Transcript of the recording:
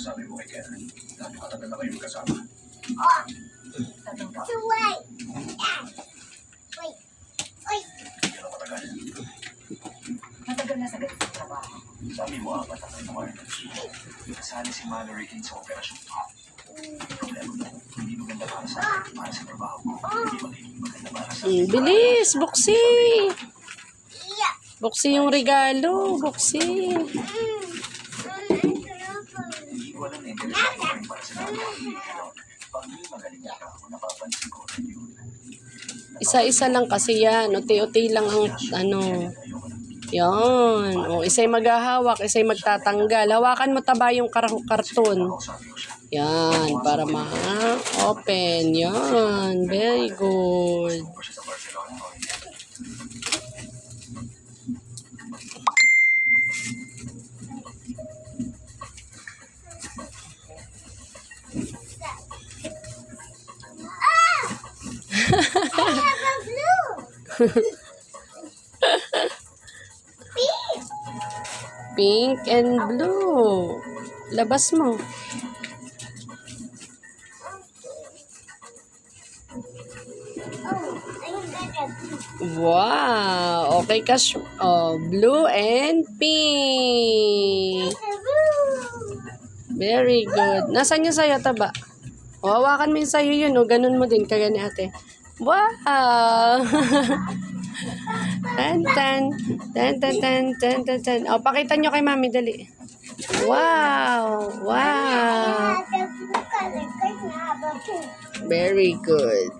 sabi mo kay Karen? Dahil katagal na kayo magkasama. Oh, Tagal ka. so wait. Yeah. Wait. Wait. Gano'ng katagal? Matagal na sa ganitong trabaho. Sabi mo, 4 na kayo namarnas. Kasali si Mallory King sa operasyon ko. Problema mo, hindi maganda para sa akin, para sa trabaho mo. Hindi magiging maganda para sa akin. Bilis, buksi. Yeah. Buksi yung regalo, buksi. Hindi ko alam na interesado ko rin para sa namin. Pero pag hindi magaling ka ako, napapansin ko rin yun. Isa-isa lang kasi yan. Uti-uti lang ang ano. Yan. O, isa'y maghahawak, isa'y magtatanggal. Hawakan mo taba yung karton. Sabi ko siya. Yan, para ma-open. Yan, very good. Kung pa siya sa Barcelona o hindi. I have a blue. Pink. Pink and blue. Labas mo. Oh, I got a blue. Wow. Okay, Cash. Oh, blue and pink. A blue. Very good. Nasaan yung sayo, taba? O, hawakan mo yung sayo yun. O, ganun mo din. Kaya ni ate. Wow! Tan, tan. Tan, tan, tan, tan, tan, tan. O, pakita nyo kay mami, dali. Wow! I Wow! have a blue color because I have a pink. Very good.